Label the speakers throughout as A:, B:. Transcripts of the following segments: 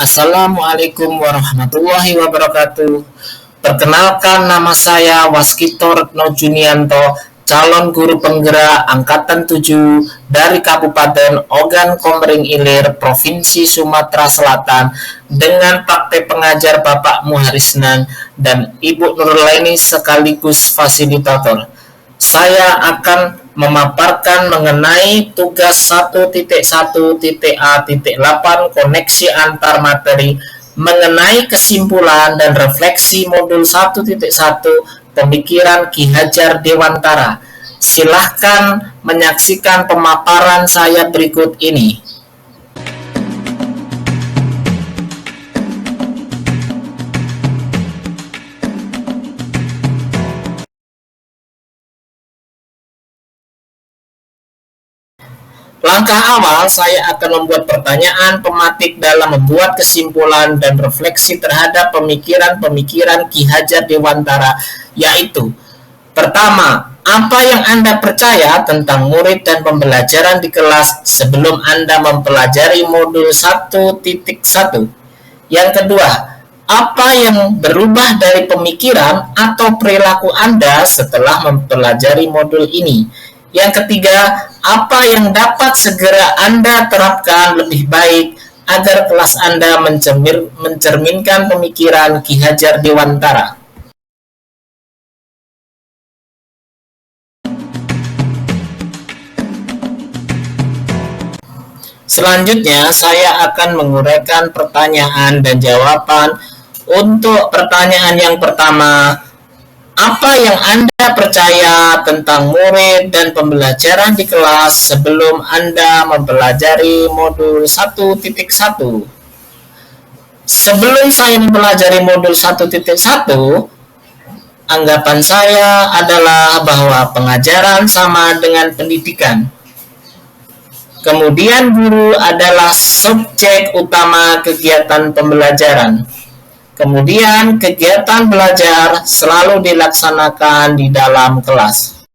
A: Assalamualaikum warahmatullahi wabarakatuh. Perkenalkan, nama saya Waskito Retno Junianto, calon guru penggerak Angkatan 7 dari Kabupaten Ogan Komering Ilir, Provinsi Sumatera Selatan, dengan praktek pengajar Bapak Muharisnan dan Ibu Nurlaini sekaligus fasilitator. Saya akan memaparkan mengenai tugas 1.1.A.8 koneksi antar materi mengenai kesimpulan dan refleksi modul 1.1 pemikiran Ki Hajar Dewantara. Silahkan menyaksikan pemaparan saya berikut ini. Langkah awal, saya akan membuat pertanyaan pematik dalam membuat kesimpulan dan refleksi terhadap pemikiran-pemikiran Ki Hajar Dewantara, yaitu: pertama, apa yang Anda percaya tentang murid dan pembelajaran di kelas sebelum Anda mempelajari modul 1.1? Yang kedua, apa yang berubah dari pemikiran atau perilaku Anda setelah mempelajari modul ini? Yang ketiga, apa yang dapat segera Anda terapkan lebih baik agar kelas Anda mencerminkan pemikiran Ki Hajar Dewantara? Selanjutnya, saya akan menguraikan pertanyaan dan jawaban. Untuk pertanyaan yang pertama, apa yang Anda percaya tentang murid dan pembelajaran di kelas sebelum Anda mempelajari modul 1.1? Sebelum saya mempelajari modul 1.1, anggapan saya adalah bahwa pengajaran sama dengan pendidikan. Kemudian guru adalah subjek utama kegiatan pembelajaran. Kemudian kegiatan belajar selalu dilaksanakan di dalam kelas.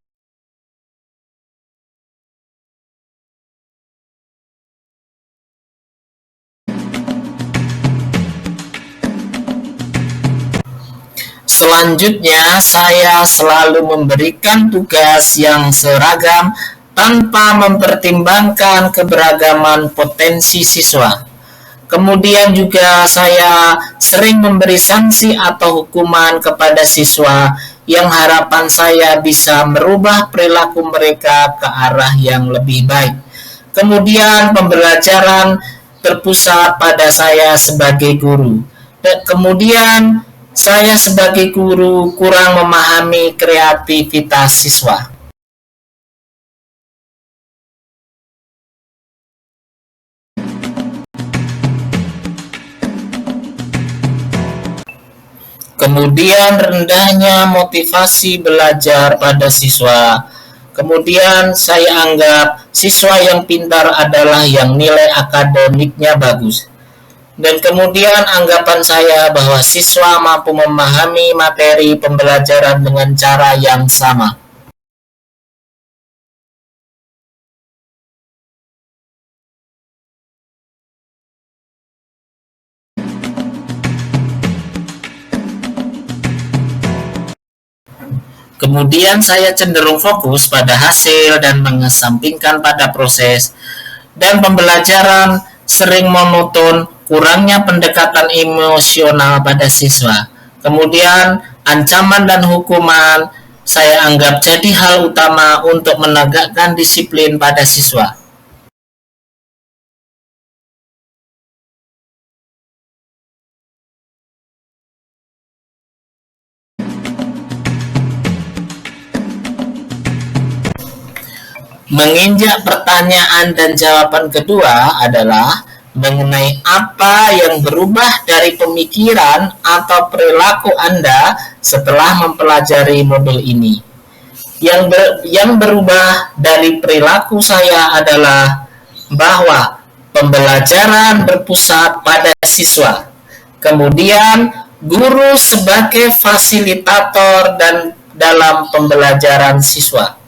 A: Selanjutnya, saya selalu memberikan tugas yang seragam tanpa mempertimbangkan keberagaman potensi siswa. Kemudian juga saya sering memberi sanksi atau hukuman kepada siswa yang harapan saya bisa merubah perilaku mereka ke arah yang lebih baik. Kemudian pembelajaran terpusat pada saya sebagai guru. Dan kemudian saya sebagai guru kurang memahami kreativitas siswa. Kemudian rendahnya motivasi belajar pada siswa. Kemudian saya anggap siswa yang pintar adalah yang nilai akademiknya bagus. Dan kemudian anggapan saya bahwa siswa mampu memahami materi pembelajaran dengan cara yang sama. Kemudian saya cenderung fokus pada hasil dan mengesampingkan pada proses, dan pembelajaran sering monoton, kurangnya pendekatan emosional pada siswa. Kemudian ancaman dan hukuman saya anggap jadi hal utama untuk menegakkan disiplin pada siswa. Menginjak pertanyaan dan jawaban kedua adalah mengenai apa yang berubah dari pemikiran atau perilaku Anda setelah mempelajari modul ini. Yang berubah dari perilaku saya adalah bahwa pembelajaran berpusat pada siswa. Kemudian guru sebagai fasilitator dan dalam pembelajaran siswa.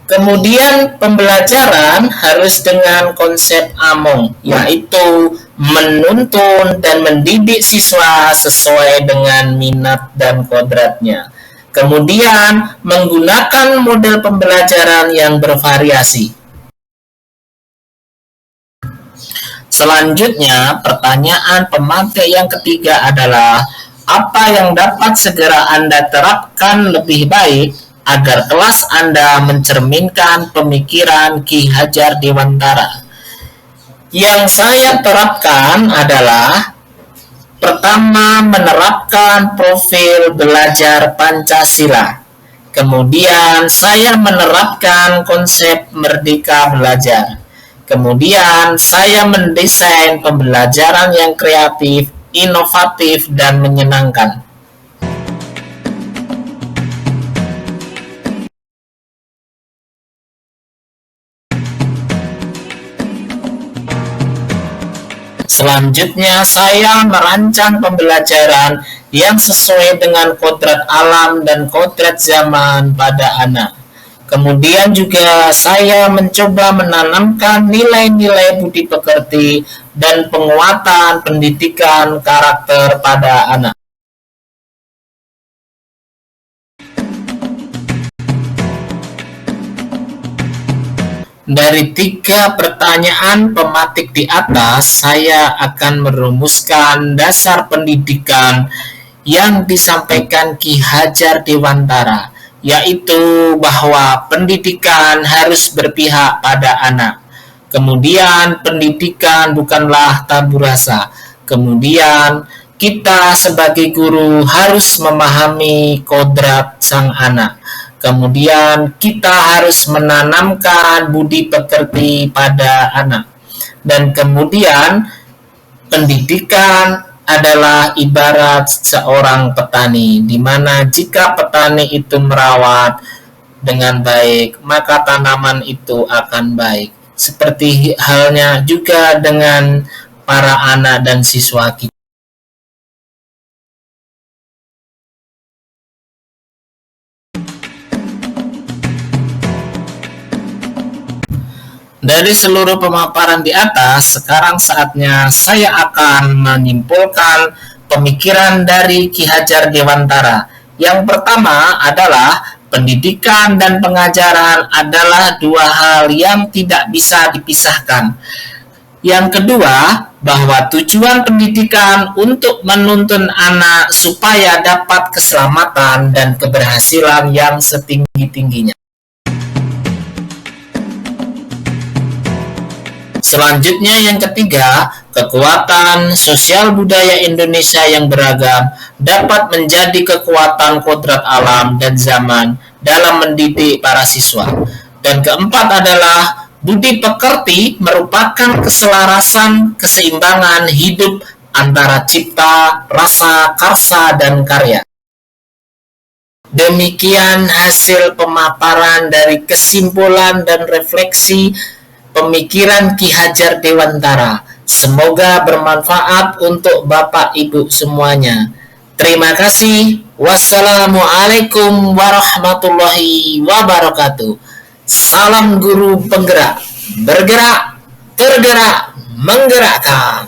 A: Kemudian pembelajaran harus dengan konsep AMONG, yaitu menuntun dan mendidik siswa sesuai dengan minat dan kodratnya. Kemudian, menggunakan model pembelajaran yang bervariasi. Selanjutnya, pertanyaan pemantik yang ketiga adalah, apa yang dapat segera Anda terapkan lebih baik agar kelas Anda mencerminkan pemikiran Ki Hajar Dewantara? Yang saya terapkan adalah, pertama, menerapkan profil belajar Pancasila. Kemudian saya menerapkan konsep merdeka belajar. Kemudian saya mendesain pembelajaran yang kreatif, inovatif, dan menyenangkan. Selanjutnya, saya merancang pembelajaran yang sesuai dengan kodrat alam dan kodrat zaman pada anak. Kemudian juga saya mencoba menanamkan nilai-nilai budi pekerti dan penguatan pendidikan karakter pada anak. Dari 3 pertanyaan pematik di atas, saya akan merumuskan dasar pendidikan yang disampaikan Ki Hajar Dewantara, yaitu bahwa pendidikan harus berpihak pada anak. Kemudian, pendidikan bukanlah tabu rasa. Kemudian, kita sebagai guru harus memahami kodrat sang anak. Kemudian kita harus menanamkan budi pekerti pada anak. Dan kemudian pendidikan adalah ibarat seorang petani, di mana jika petani itu merawat dengan baik, maka tanaman itu akan baik. Seperti halnya juga dengan para anak dan siswa kita. Dari seluruh pemaparan di atas, sekarang saatnya saya akan menyimpulkan pemikiran dari Ki Hajar Dewantara. Yang pertama adalah, pendidikan dan pengajaran adalah 2 hal yang tidak bisa dipisahkan. Yang kedua, bahwa tujuan pendidikan untuk menuntun anak supaya dapat keselamatan dan keberhasilan yang setinggi-tingginya. Selanjutnya yang ketiga, kekuatan sosial budaya Indonesia yang beragam dapat menjadi kekuatan kodrat alam dan zaman dalam mendidik para siswa. Dan keempat adalah, budi pekerti merupakan keselarasan keseimbangan hidup antara cipta, rasa, karsa, dan karya. Demikian hasil pemaparan dari kesimpulan dan refleksi pemikiran Ki Hajar Dewantara. Semoga bermanfaat untuk Bapak Ibu semuanya. Terima kasih. Wassalamualaikum warahmatullahi wabarakatuh. Salam guru penggerak, bergerak, tergerak, menggerakkan.